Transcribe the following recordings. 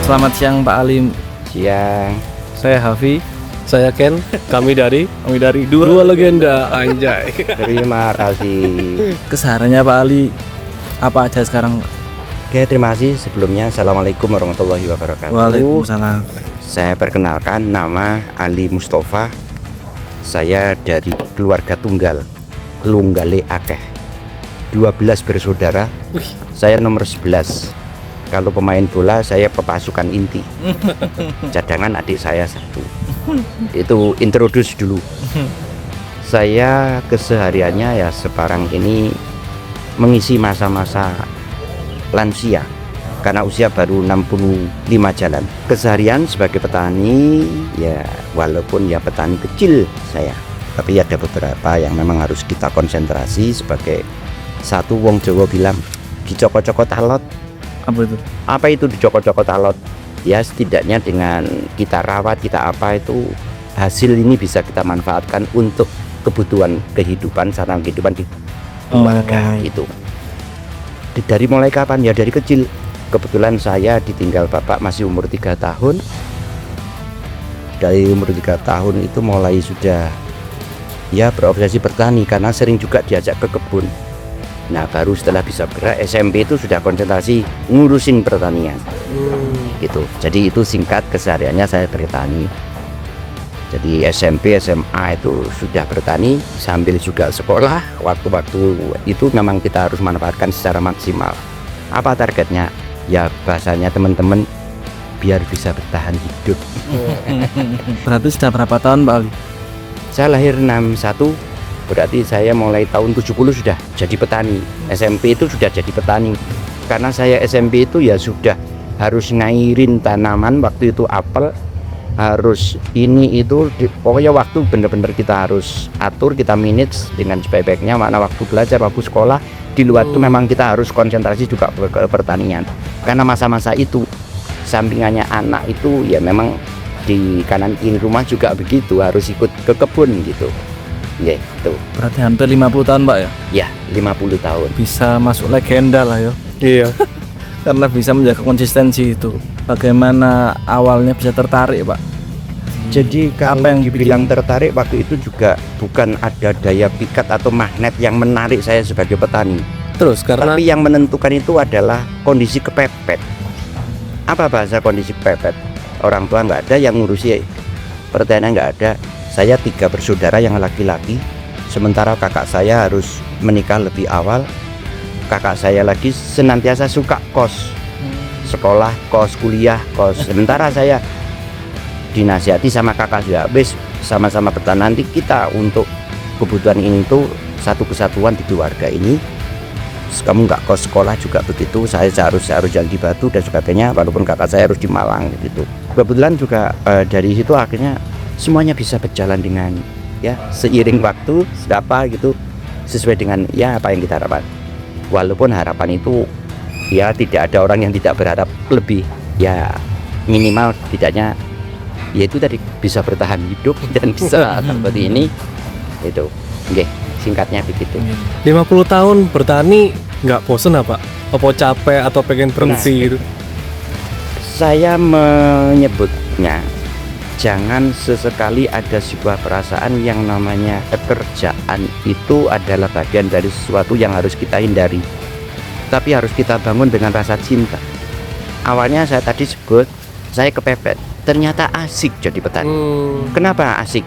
Selamat siang Pak Alim. Siang. Saya Hafi. Saya Ken. Kami dari dua legenda anjay. Terima kasih. Kesehariannya Pak Ali apa aja sekarang? Oke, terima kasih sebelumnya. Assalamualaikum warahmatullahi wabarakatuh. Waalaikumsalam. Saya perkenalkan, nama Ali Mustafa. Saya dari keluarga tunggal, Lunggale Akeh. 12 bersaudara. Saya nomor 11. Kalau pemain bola saya pepasukan inti. Cadangan adik saya 1. Itu introduce dulu. Saya kesehariannya ya sekarang ini mengisi masa-masa lansia karena usia baru 65 jalan. Keseharian sebagai petani ya, walaupun ya petani kecil saya, tapi ada beberapa yang memang harus kita konsentrasi. Sebagai satu, wong Jawa bilang dicokot-cokot talot. Apa itu dicokot-cokot talot? Ya setidaknya dengan kita rawat, kita apa itu, hasil ini bisa kita manfaatkan untuk kebutuhan kehidupan, sarana kehidupan di keluarga. Itu dari mulai kapan? Ya dari kecil. Kebetulan saya ditinggal bapak masih umur 3 tahun. Dari umur 3 tahun itu mulai sudah ya berobsesi bertani karena sering juga diajak ke kebun. Nah baru setelah bisa bergerak SMP itu sudah konsentrasi ngurusin pertanian. Gitu. Jadi itu singkat kesehariannya saya bertani. Jadi SMP SMA itu sudah bertani sambil juga sekolah. Waktu-waktu itu memang kita harus manfaatkan secara maksimal. Apa targetnya? Ya bahasanya teman-teman biar bisa bertahan hidup. Berarti sudah berapa tahun Pak Ali? Saya lahir 61. Berarti saya mulai tahun 70 sudah jadi petani. SMP itu sudah jadi petani. Karena saya SMP itu ya sudah harus ngairin tanaman. Waktu itu apel, harus ini itu pokoknya waktu bener-bener kita harus atur, kita manage dengan sebaik-baiknya. Mana waktu belajar, waktu sekolah. Di luar itu memang kita harus konsentrasi juga ke pertanian. Karena masa-masa itu sampingannya anak itu ya memang di kanan kiri rumah juga begitu, harus ikut ke kebun gitu. Ya itu. Berarti hampir 50 tahun Pak ya? Ya 50 tahun. Bisa masuk legenda lah ya. Iya. Karena bisa menjaga konsistensi itu. Bagaimana awalnya bisa tertarik Pak? Jadi kalau yang dibilang tertarik waktu itu juga bukan ada daya pikat atau magnet yang menarik saya sebagai petani. Terus karena Tapi yang menentukan itu adalah kondisi kepepet. Apa bahasa kondisi kepepet? Orang tua nggak ada yang ngurusi pertanian, nggak ada. Saya 3 bersaudara yang laki-laki, sementara kakak saya harus menikah lebih awal. Kakak saya lagi senantiasa suka kos, sekolah kos, kuliah kos. Sementara saya dinasihati sama kakak sudah habis sama-sama bertahan, nanti kita untuk kebutuhan ini tuh satu kesatuan di keluarga ini. Kamu nggak kos, sekolah juga begitu. Saya harus jalan di Batu dan sebagainya, walaupun kakak saya harus di Malang gitu. Kebetulan juga dari situ akhirnya semuanya bisa berjalan dengan ya seiring waktu apa gitu, sesuai dengan ya apa yang kita harapkan. Walaupun harapan itu ya tidak ada orang yang tidak berharap lebih, ya minimal tidaknya yaitu tadi bisa bertahan hidup dan bisa seperti ini. Itu oke, singkatnya begitu. 50 tahun bertani nggak bosen apa? Apa capek atau pengen berhenti gitu? Saya menyebutnya jangan sesekali ada sebuah perasaan yang namanya pekerjaan itu adalah bagian dari sesuatu yang harus kita hindari, tapi harus kita bangun dengan rasa cinta. Awalnya saya tadi sebut saya kepepet, ternyata asik jadi petani. Kenapa asik?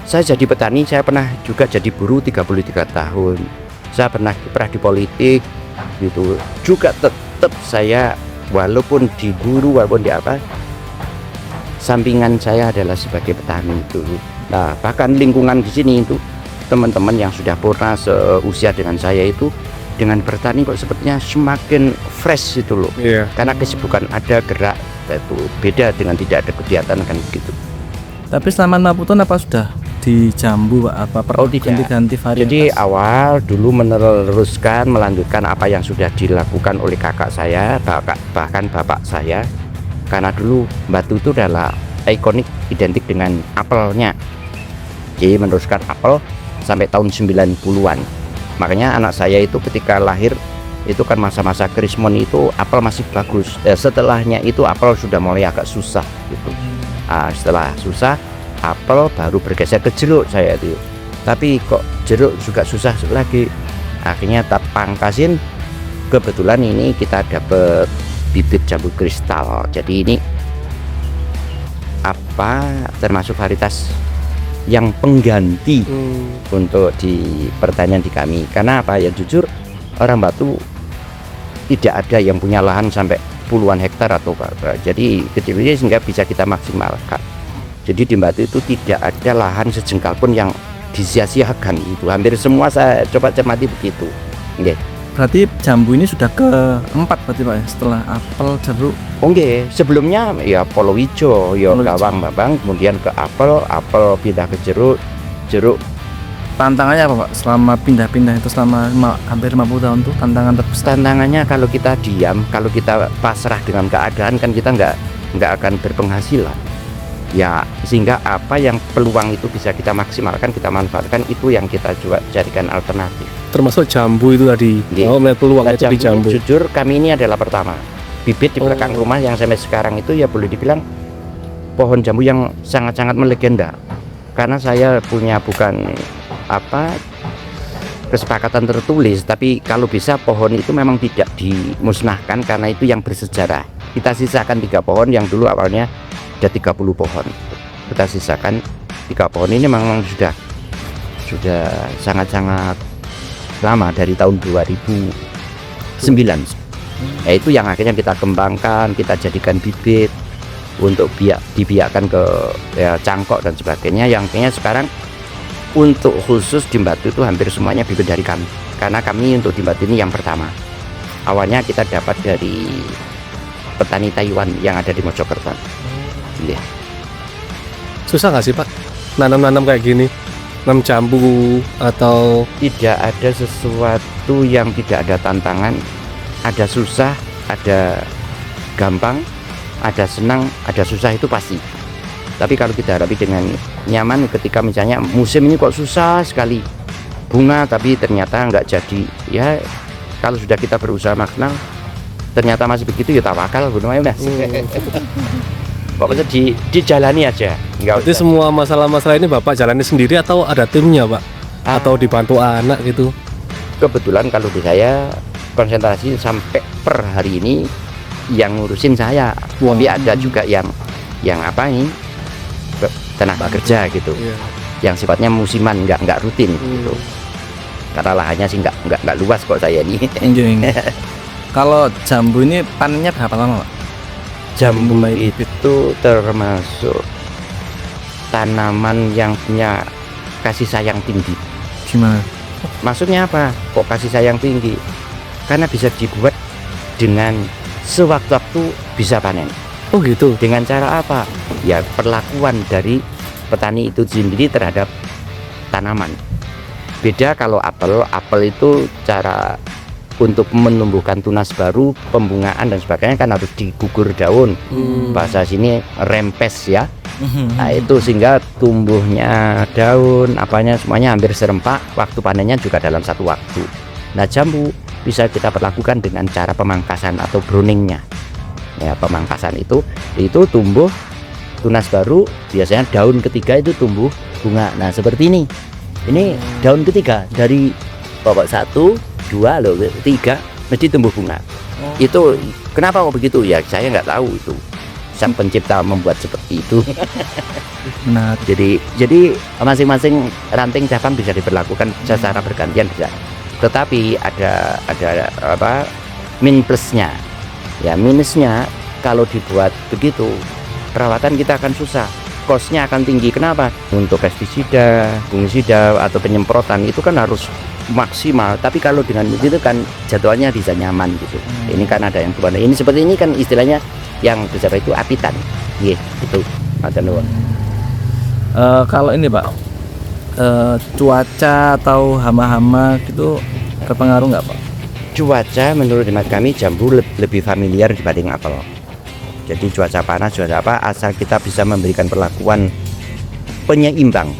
Saya jadi petani, saya pernah juga jadi buruh 33 tahun. Saya pernah di politik gitu. Juga tetap saya walaupun di buruh, walaupun di apa, sampingan saya adalah sebagai petani itu. Nah, bahkan lingkungan di sini itu teman-teman yang sudah purna seusia dengan saya itu dengan bertani kok sepertinya semakin fresh itu loh. Iya. Karena kesibukan ada, gerak, itu beda dengan tidak ada kegiatan kan begitu. Tapi selama 50 tahun apa sudah di jambu Pak? Apa Oh, tidak. ganti-ganti varietas? Jadi awal dulu meneruskan melanjutkan apa yang sudah dilakukan oleh kakak saya, bahkan bapak saya. Karena dulu batu itu adalah ikonik, identik dengan apelnya. Jadi meneruskan apel sampai tahun 90-an. Makanya anak saya itu ketika lahir itu kan masa-masa krismon itu apel masih bagus. Setelahnya itu apel sudah mulai agak susah gitu. Setelah susah, apel baru bergeser ke jeruk saya itu. Tapi kok jeruk juga susah lagi. Akhirnya tak pangkasin. Kebetulan ini kita dapat bibit jambu kristal. Jadi ini termasuk varietas yang pengganti untuk di pertanian di kami. Karena apa ya, jujur orang Batu tidak ada yang punya lahan sampai puluhan hektar atau apa. Jadi kecilnya sehingga bisa kita maksimalkan. Jadi di Batu itu tidak ada lahan sejengkal pun yang disia-siakan. Itu hampir semua saya coba cermati begitu. Oke. Berarti jambu ini sudah keempat berarti Pak ya, setelah apel, jeruk. Oke, sebelumnya ya polowijo, ya gawang babang, kemudian ke apel pindah ke jeruk. Tantangannya apa Pak selama pindah-pindah itu selama hampir 50 tahun tuh, tantangan terbesar? Tantangannya kalau kita diam, kalau kita pasrah dengan keadaan kan kita nggak akan berpenghasilan. Ya, sehingga apa yang peluang itu bisa kita maksimalkan, kita manfaatkan, itu yang kita coba carikan alternatif. Termasuk jambu itu tadi. Iya. Melihat peluang Nah, itu di jambu. jujur kami ini adalah pertama. Bibit di belakang rumah yang sampai sekarang itu ya boleh dibilang pohon jambu yang sangat-sangat melegenda. Karena saya punya bukan kesepakatan tertulis, tapi kalau bisa pohon itu memang tidak dimusnahkan karena itu yang bersejarah. Kita sisakan 3 pohon yang dulu awalnya ada 30 pohon. Kita sisakan 3 pohon ini memang sudah sangat-sangat lama, dari tahun 2009. Ya, itu yang akhirnya kita kembangkan, kita jadikan bibit untuk dibiakkan ke cangkok dan sebagainya. Yang akhirnya sekarang untuk khusus di Batu itu hampir semuanya bibit dari kami, karena kami untuk di Batu ini yang pertama. Awalnya kita dapat dari petani Taiwan yang ada di Mojokerto. Iya. Susah nggak sih Pak nanam-nanam kayak gini? Nanam jambu atau Tidak ada sesuatu yang tidak ada tantangan. Ada susah, ada gampang, ada senang, ada susah, itu pasti. Tapi kalau kita hadapi dengan nyaman, ketika misalnya musim ini kok susah sekali bunga tapi ternyata nggak jadi, ya kalau sudah kita berusaha maksimal ternyata masih begitu, ya tawakal gunungnya udah. Pokoknya dijalani aja. berarti semua masalah-masalah ini Bapak jalani sendiri atau ada timnya Pak? Atau dibantu anak gitu? Kebetulan kalau di saya konsentrasi sampai per hari ini yang ngurusin saya. Tapi ada juga yang tenaga kerja gitu, yang sifatnya musiman, nggak rutin gitu. Karena lahannya sih nggak luas kok saya ini. Kalau jambu ini panennya berapa lama Pak? Jambu itu termasuk tanaman yang punya kasih sayang tinggi. Gimana? Maksudnya apa? Kok kasih sayang tinggi? Karena bisa dibuat dengan sewaktu-waktu bisa panen. Oh gitu. Dengan cara apa? Ya perlakuan dari petani itu sendiri terhadap tanaman. Beda kalau apel itu cara untuk menumbuhkan tunas baru, pembungaan dan sebagainya kan harus digugur daun. Bahasa sini rempes ya. Nah itu sehingga tumbuhnya daun apanya semuanya hampir serempak, waktu panennya juga dalam satu waktu. Nah jambu bisa kita perlakukan dengan cara pemangkasan atau bruningnya. Ya pemangkasan itu tumbuh tunas baru, biasanya daun ketiga itu tumbuh bunga. Nah seperti ini daun ketiga dari pokok 1, 2, 3 mesti tumbuh bunga. Itu kenapa kok begitu ya, saya nggak tahu, itu sang pencipta membuat seperti itu. Nah, jadi masing-masing ranting cabang bisa diberlakukan secara bergantian bisa. Tetapi ada min plusnya. Ya minusnya kalau dibuat begitu perawatan kita akan susah, kosnya akan tinggi. Kenapa? Untuk pestisida, fungisida atau penyemprotan itu kan harus maksimal. Tapi kalau dengan begitu kan jadwalnya bisa nyaman gitu. Ini kan ada yang kemana ini seperti ini kan istilahnya yang besar itu apitan. Iya itu ada nuwun. Kalau ini Pak, cuaca atau hama-hama gitu berpengaruh nggak Pak? Cuaca menurut hemat kami jambu lebih familiar dibanding apel. Jadi cuaca panas, cuaca apa, asal kita bisa memberikan perlakuan penyeimbang.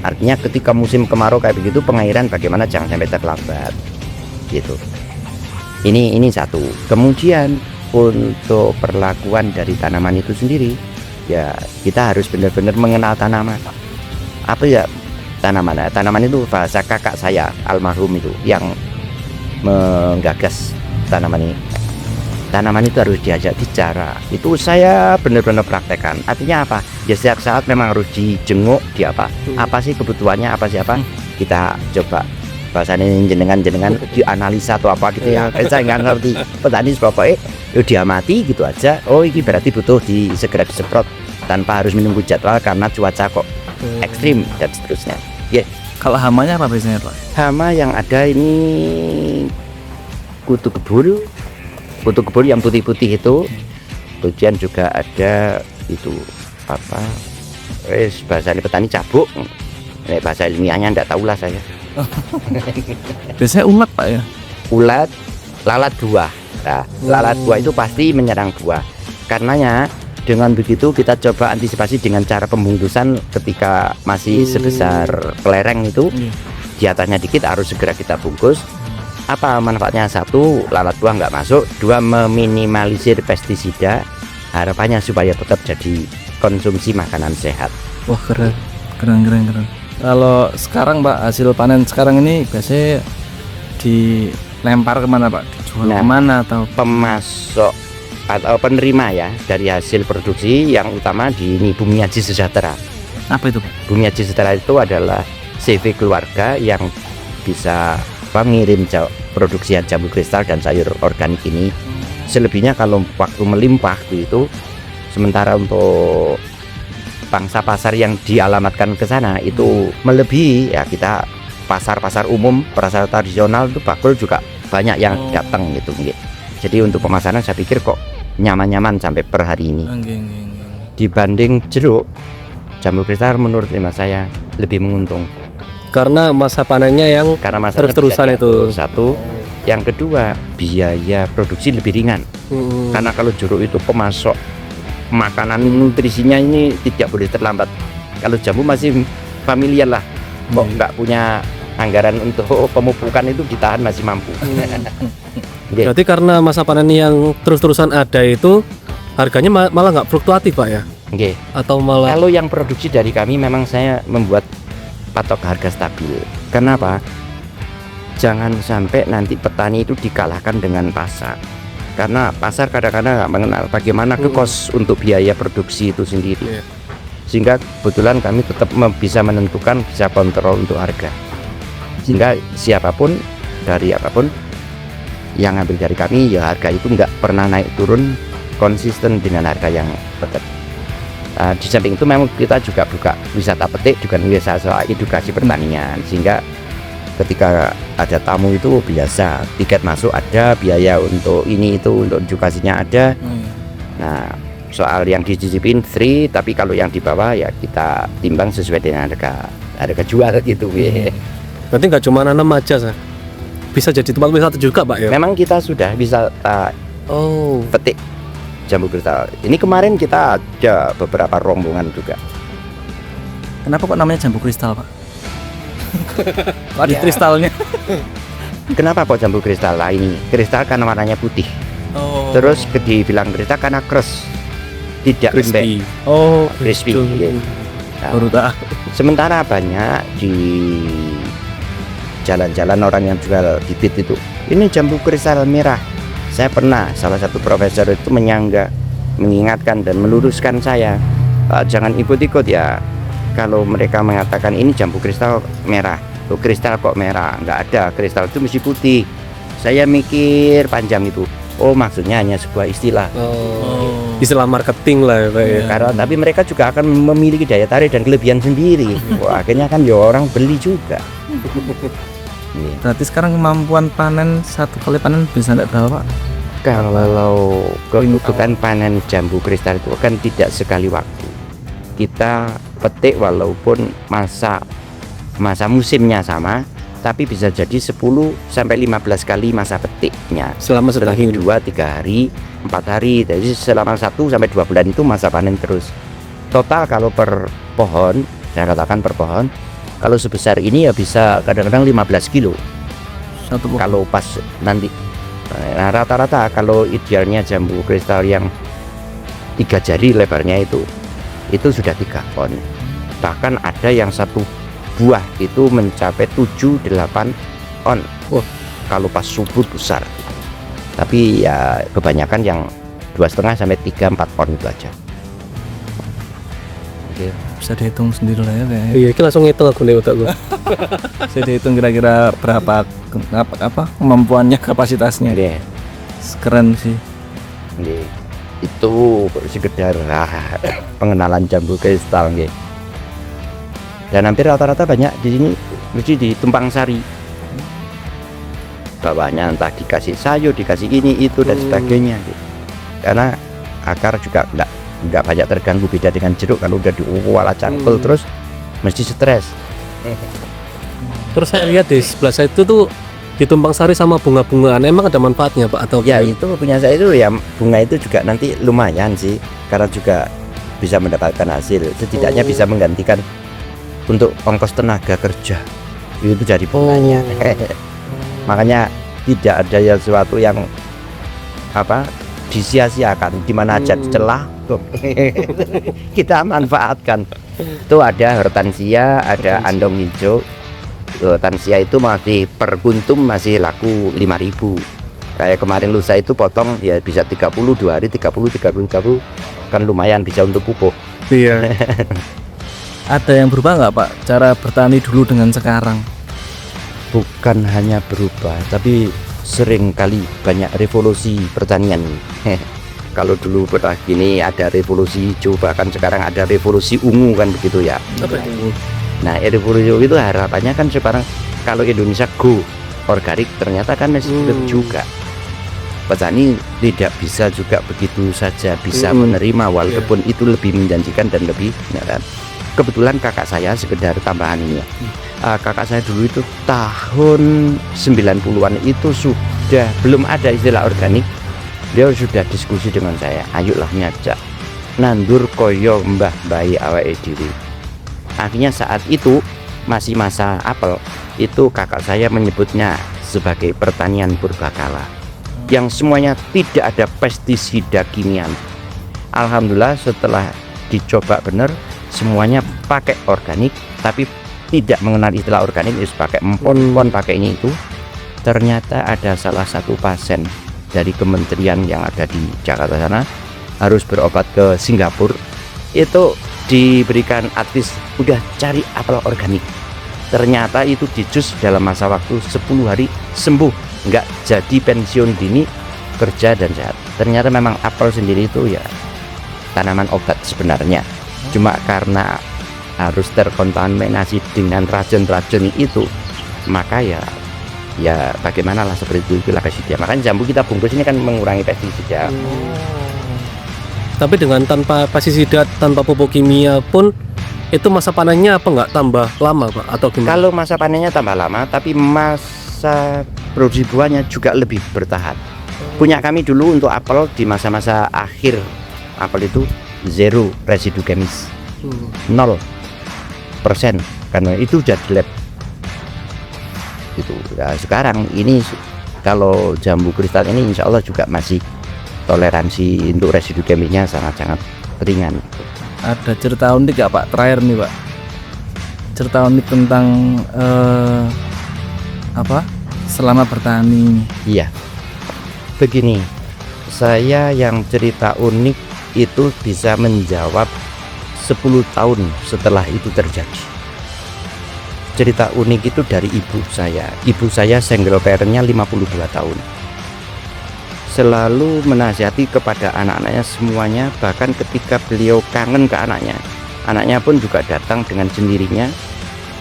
Artinya ketika musim kemarau kayak begitu, pengairan bagaimana jangan sampai terlambat gitu. Ini satu. Kemudian untuk perlakuan dari tanaman itu sendiri, ya kita harus benar-benar mengenal tanaman. Apa ya tanaman? Tanaman itu bahasa kakak saya almarhum itu yang menggagas tanaman ini. Tanaman itu harus diajak bicara. Itu saya benar-benar praktekkan. Artinya apa? Ya setiap saat memang harus dijenguk dia apa sih kebutuhannya, apa sih apa. Kita coba bahasanya jenengan dianalisa atau apa gitu ya. Saya nggak ngerti petani pokoknya dia mati gitu aja. Oh ini berarti butuh segera disemprot tanpa harus menunggu jadwal karena cuaca kok ekstrim dan seterusnya. Ya. Kalau hamanya apa biasanya Pak? Hama yang ada ini kutu kebul yang putih-putih itu. Kemudian juga ada itu apa? Bahasa petani cabuk. Bahasa ilmiahnya enggak tahulah saya. Biasanya ulat Pak ya? Ulat, lalat buah. Nah, lalat buah itu pasti menyerang buah. Karenanya dengan begitu kita coba antisipasi dengan cara pembungkusan ketika masih sebesar kelereng itu. Di atasnya dikit harus segera kita bungkus. Apa manfaatnya? Satu, lalat buah nggak masuk. Dua, meminimalisir pestisida. Harapannya supaya tetap jadi konsumsi makanan sehat. Wah keren. Kalau sekarang Pak, hasil panen sekarang ini biasanya dilempar kemana Pak? Dijual kemana atau pemasok atau penerima ya dari hasil produksi yang utama di ini Bumi Aji Sejahtera. Apa itu Pak? Bumi Aji Sejahtera itu adalah CV keluarga yang bisa mengirim produksian jambu kristal dan sayur organik ini. Selebihnya kalau waktu melimpah itu, sementara untuk pangsa pasar yang dialamatkan ke sana itu melebihi ya, kita pasar-pasar umum, pasar tradisional itu bakul juga banyak yang datang gitu. Jadi untuk pemasaran saya pikir kok nyaman-nyaman sampai per hari ini. Dibanding jeruk, jambu kristal menurut hemat saya lebih menguntung. Karena masa panennya yang terus-terusan itu. Satu, yang kedua biaya produksi lebih ringan. Karena kalau jeruk itu pemasok makanan nutrisinya ini tidak boleh terlambat. Kalau jambu masih familiar lah, kok nggak punya anggaran untuk pemupukan itu ditahan masih mampu. Berarti karena masa panen yang terus-terusan ada itu harganya malah nggak fluktuatif Pak ya? Atau malah kalau yang produksi dari kami memang saya membuat patok harga stabil. Kenapa? Jangan sampai nanti petani itu dikalahkan dengan pasar. Karena pasar kadang-kadang nggak mengenal bagaimana kos untuk biaya produksi itu sendiri. Sehingga kebetulan kami tetap bisa menentukan, bisa kontrol untuk harga. Sehingga siapapun dari apapun yang ambil dari kami, ya harga itu nggak pernah naik turun, konsisten dengan harga yang tetap. Di samping itu memang kita juga buka wisata petik juga wisata edukasi pertanian, sehingga ketika ada tamu itu biasa tiket masuk ada, biaya untuk ini itu untuk edukasinya ada. Nah soal yang dicicipin free, tapi kalau yang di bawah ya kita timbang sesuai dengan harga jual gitu. Berarti nggak cuma nanam aja sah, bisa jadi tempat wisata juga Pak ya? Memang kita sudah bisa petik jambu kristal. Ini kemarin kita ada beberapa rombongan juga. Kenapa kok namanya jambu kristal Pak? Ada kristalnya. Kenapa kok jambu kristal? Lah ini kristal karena warnanya putih. Terus dibilang kristal karena keras, tidak lembek. Crispy. Baru tahu. Sementara banyak di jalan-jalan orang yang jual bibit itu, ini jambu kristal merah. Saya pernah, salah satu profesor itu mengingatkan dan meluruskan saya, jangan ikut-ikut ya. Kalau mereka mengatakan ini jambu kristal merah, tuh kristal kok merah, nggak ada, kristal itu mesti putih. Saya mikir panjang itu. Oh maksudnya hanya sebuah istilah. Istilah marketing lah Pak ya. Karena tapi mereka juga akan memiliki daya tarik dan kelebihan sendiri. Wah, akhirnya kan ya orang beli juga. Berarti sekarang kemampuan panen satu kali panen bisa enggak berapa Pak? Kalau keuntungan panen jambu kristal itu kan tidak sekali waktu. Kita petik walaupun masa musimnya sama, tapi bisa jadi 10 sampai 15 kali masa petiknya Selama setelah setahun. 2-3 hari 4 hari. Jadi selama 1 sampai 2 bulan itu masa panen terus. Total kalau per pohon, saya katakan per pohon, kalau sebesar ini ya bisa kadang-kadang 15 kilo Satu pohon. kalau pas nanti. Nah, rata-rata kalau idealnya jambu kristal yang 3 jari lebarnya itu sudah 3 ton. Bahkan ada yang satu buah itu mencapai 7-8 ton. Wah. Kalau pas subur besar. Tapi ya kebanyakan yang 2,5 sampai 3-4 ton itu aja. Oke. Bisa dihitung sendiri lah ya kayaknya. Iya, iki langsung ngitung aku nih otakku. Bisa dihitung kira-kira berapa apa kemampuannya, kapasitasnya. Oke. Keren sih. Oke. Itu sekedar pengenalan jambu kristal nggih. Dan hampir rata-rata banyak di sini mesti di Tumpang Sari. Bawahnya entah dikasih sayur, dikasih ini itu dan sebagainya. Karena akar juga enggak banyak terganggu, beda dengan jeruk kalau udah diuwala cangkul terus mesti stres. Terus saya lihat di sebelah saya itu tuh ditumpang sari sama bunga-bungaan. Emang ada manfaatnya Pak atau Ya itu punya saya itu ya, bunga itu juga nanti lumayan sih, karena juga bisa mendapatkan hasil. Setidaknya bisa menggantikan untuk ongkos tenaga kerja itu dari bunganya. Makanya tidak ada sesuatu yang disia-siakan, di mana aja celah kita manfaatkan. Itu ada hortensia, ada andong hijau. Hortensia itu masih per kuntum masih laku 5.000. Kayak kemarin lusa itu potong ya bisa 30 2 hari 30 kan lumayan bisa untuk pupuk. Iya. Ada yang berubah nggak Pak cara bertani dulu dengan sekarang? Bukan hanya berubah, tapi sering kali banyak revolusi pertanian. Kalau dulu pernah gini ada revolusi hijau, bahkan sekarang ada revolusi ungu kan begitu ya. apa itu? Nah revolusi ungu itu harapannya kan sekarang kalau Indonesia go organik, ternyata kan masih juga petani tidak bisa juga begitu saja bisa menerima, walaupun itu lebih menjanjikan dan lebih ya. Kebetulan kakak saya, sekedar tambahan ini ya, kakak saya dulu itu tahun 90-an itu sudah belum ada istilah organik. Dia sudah diskusi dengan saya, ayolah nyajak nandur koyo mbah bayi awake dhewe. Akhirnya saat itu masih masa apel, itu kakak saya menyebutnya sebagai pertanian purbakala yang semuanya tidak ada pestisida kimiaan. Alhamdulillah setelah dicoba benar, semuanya pakai organik, tapi tidak mengenal istilah organik, pakai empon-empon, pakai ini itu. Ternyata ada salah satu pasien dari kementerian yang ada di Jakarta sana harus berobat ke Singapura, itu diberikan advis udah cari apel organik. Ternyata itu di jus dalam masa waktu 10 hari sembuh, nggak jadi pensiun dini, kerja dan sehat. Ternyata memang apel sendiri itu ya tanaman obat sebenarnya, cuma karena harus terkontaminasi dengan racun-racun itu, maka ya bagaimanalah seperti itu pestisida. Makanya jambu kita bungkus ini kan mengurangi pestisida. Tapi dengan tanpa pestisida, tanpa pupuk kimia pun itu masa panennya apa nggak tambah lama Pak atau gimana? Kalau masa panennya tambah lama, tapi masa produksi buahnya juga lebih bertahan. Punya kami dulu untuk apel di masa-masa akhir apel itu zero residu kemis, 0% karena itu udah di lab itu. Nah, sekarang ini kalau jambu kristal ini insya Allah juga masih toleransi untuk residu kemisnya sangat-sangat ringan. Ada cerita unik gak Pak terakhir nih Pak? Cerita unik tentang selama bertani. Iya, begini, saya yang cerita unik itu bisa menjawab 10 tahun setelah itu terjadi. Cerita unik itu dari ibu saya. Ibu saya single parentnya 52 tahun. Selalu menasihati kepada anak-anaknya semuanya, bahkan ketika beliau kangen ke anaknya pun juga datang dengan sendirinya,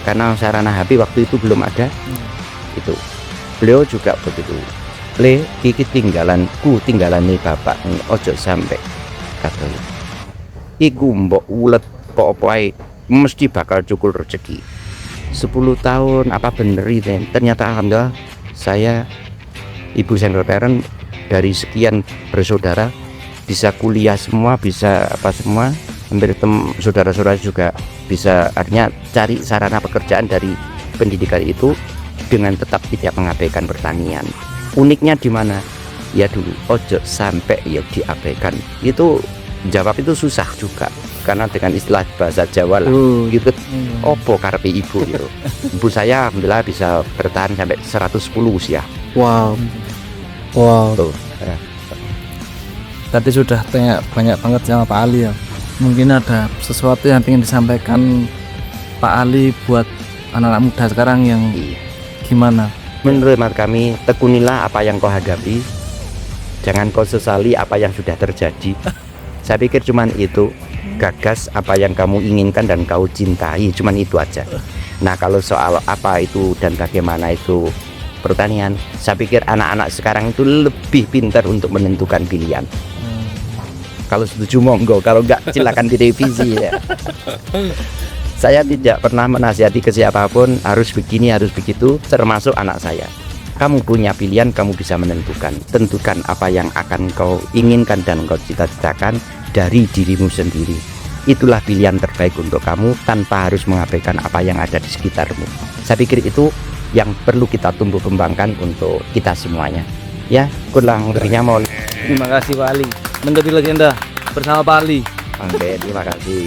karena sarana HP waktu itu belum ada. Itu beliau juga begitu, le iki tinggalanku, tinggalane bapak, ojo sampai kata iku mbok ulet apa-apa mesti bakal cukup rezeki. 10 tahun apa bener itu, ternyata alhamdulillah saya ibu single parent dari sekian bersaudara bisa kuliah semua, bisa apa semua, hampir saudara-saudara juga bisa, artinya cari sarana pekerjaan dari pendidikan itu dengan tetap tidak mengabaikan pertanian. Uniknya di mana? Ya dulu ojo sampai ya diabaikan. Itu jawab itu susah juga karena dengan istilah bahasa Jawa lah gitu. Opo karepe ibu gitu. Ibu saya alhamdulillah bisa bertahan sampai 110 usia. Wow. Tuh. Tadi sudah tanya banyak banget sama Pak Ali ya. Mungkin ada sesuatu yang ingin disampaikan Pak Ali buat anak-anak muda sekarang yang gimana? Menurut kami, tekunilah apa yang kau hadapi, jangan kau sesali apa yang sudah terjadi. Saya pikir cuman itu, gagas apa yang kamu inginkan dan kau cintai, cuman itu aja. Nah kalau soal apa itu dan bagaimana itu pertanian, saya pikir anak-anak sekarang itu lebih pintar untuk menentukan pilihan. Kalau setuju monggo, kalau enggak silakan direvisi ya. Saya tidak pernah menasihati ke siapapun harus begini, harus begitu, termasuk anak saya. Kamu punya pilihan, kamu bisa menentukan. Tentukan apa yang akan kau inginkan dan kau cita-citakan dari dirimu sendiri. Itulah pilihan terbaik untuk kamu tanpa harus mengabaikan apa yang ada di sekitarmu. Saya pikir itu yang perlu kita tumbuh kembangkan untuk kita semuanya. Ya, kurang lebihnya mohon. Terima kasih Pak Ali, menjadi legenda bersama Pak Ali. Oke, terima kasih.